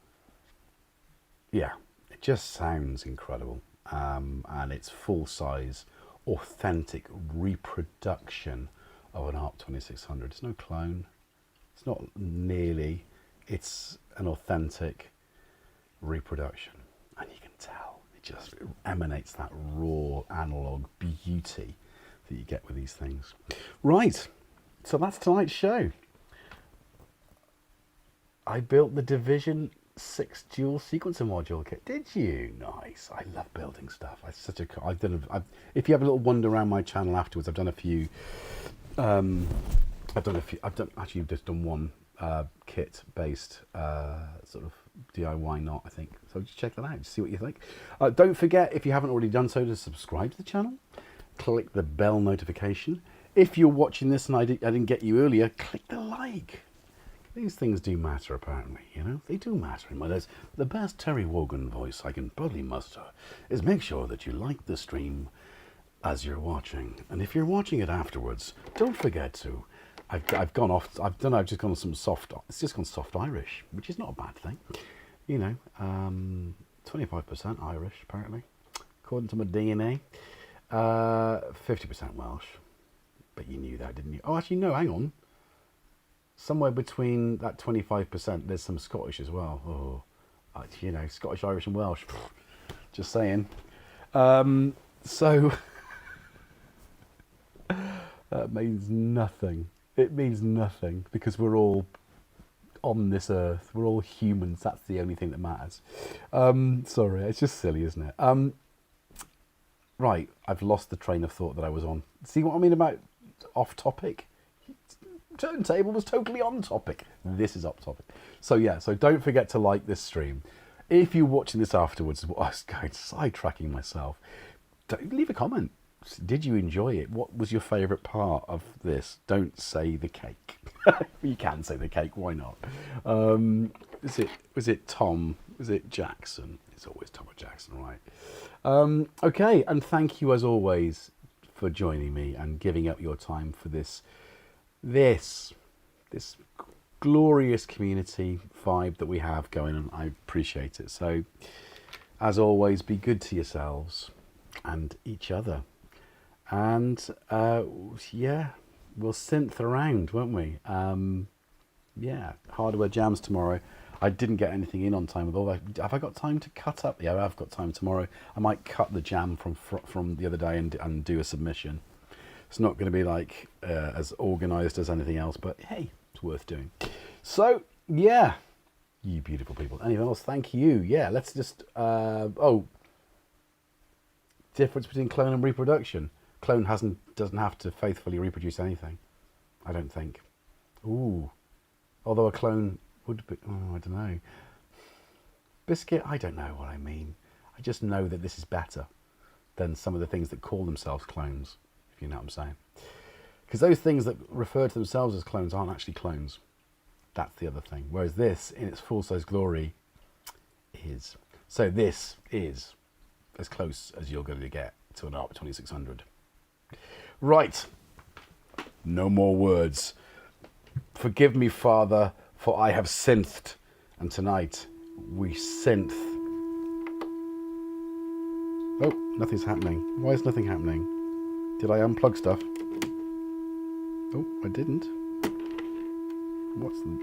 Yeah, it just sounds incredible. And it's full-size, authentic reproduction of an ARP 2600. It's no clone. It's not nearly. It's an authentic reproduction. And you can tell, it just emanates that raw analog beauty that you get with these things. Right, so that's tonight's show. I built the Division 6 dual sequencer module kit. Did you? Nice. I love building stuff. It's such a. If you have a little wander around my channel afterwards, I've done a few. Actually just done one kit based sort of DIY knot, I think. So just check that out. Just see what you think. Don't forget, if you haven't already done so, to subscribe to the channel. Click the bell notification. If you're watching this and I didn't get you earlier, click the like. These things do matter, apparently, you know? They do matter in my life. The best Terry Wogan voice I can probably muster is make sure that you like the stream as you're watching. And if you're watching it afterwards, don't forget to. I've just gone on some soft, it's just gone soft Irish, which is not a bad thing. You know, 25% Irish, apparently, according to my DNA. 50% Welsh. But you knew that, didn't you? Oh, actually, no, hang on. Somewhere between that 25%, there's some Scottish as well. Oh, you know, Scottish, Irish and Welsh. Just saying. So, that means nothing. It means nothing because we're all on this earth. We're all humans. That's the only thing that matters. Sorry, it's just silly, isn't it? Right, I've lost the train of thought that I was on. See what I mean about off topic? Turntable was totally on topic. This is off topic. So yeah, so don't forget to like this stream. If you're watching this afterwards, I was going sidetracking myself. Leave a comment. Did you enjoy it? What was your favourite part of this? Don't say the cake. You can say the cake. Why not? Was it Tom? Was it Jackson? It's always Tom or Jackson, right? Okay, and thank you as always for joining me and giving up your time for this glorious community vibe that we have going on. I appreciate it. So, as always, be good to yourselves and each other. And yeah, we'll synth around, won't we? Yeah, hardware jams tomorrow. I didn't get anything in on time with all that. Have I got time to cut up? Yeah, I've got time tomorrow. I might cut the jam from the other day and do a submission. It's not going to be like as organised as anything else, but hey, it's worth doing. So yeah, you beautiful people. Anything else? Thank you. Yeah, let's just difference between clone and reproduction. Clone doesn't have to faithfully reproduce anything, I don't think. Ooh, although a clone would be. Oh, I don't know. Biscuit. I don't know what I mean. I just know that this is better than some of the things that call themselves clones. If you know what I'm saying. Because those things that refer to themselves as clones aren't actually clones. That's the other thing. Whereas this, in its full-size glory, is. So this is as close as you're going to get to an ARP 2600. Right. No more words. Forgive me, Father, for I have synthed. And tonight, we synth. Oh, nothing's happening. Why is nothing happening? Did I unplug stuff? Oh, I didn't. What's the...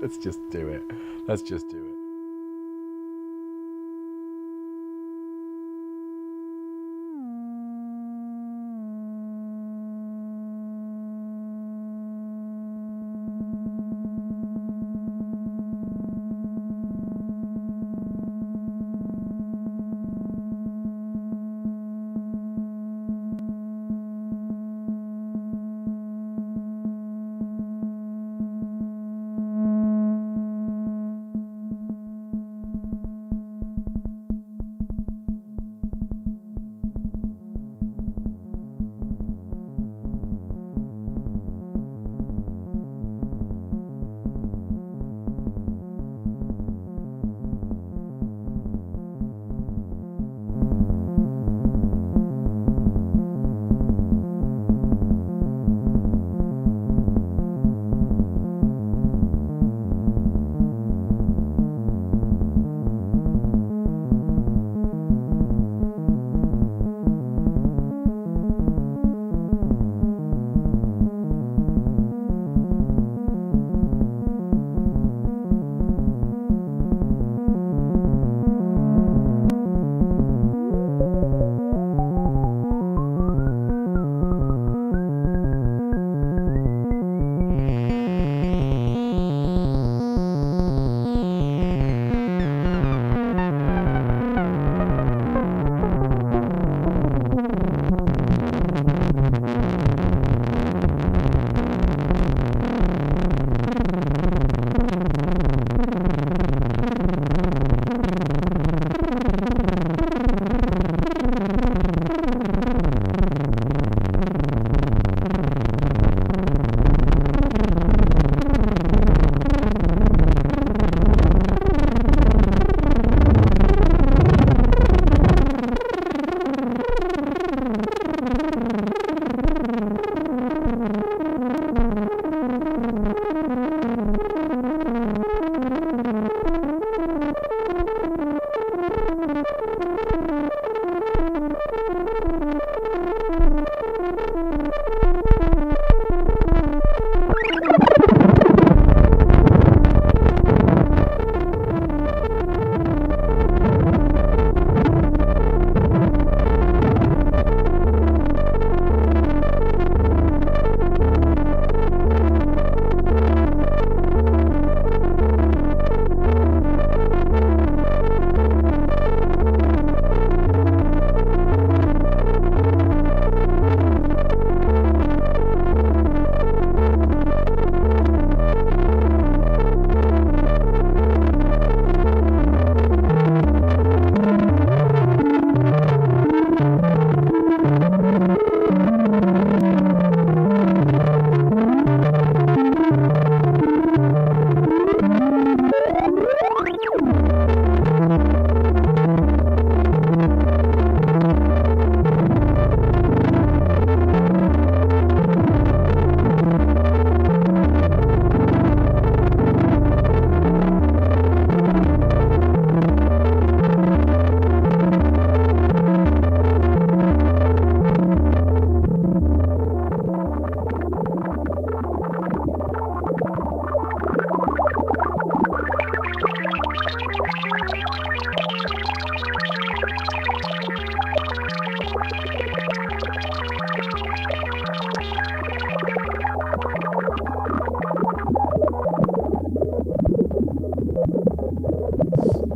Let's just do it. Let's just do it.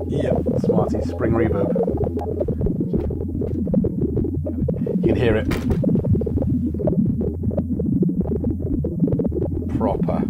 Yep, Smarty spring reverb. You can hear it. Proper.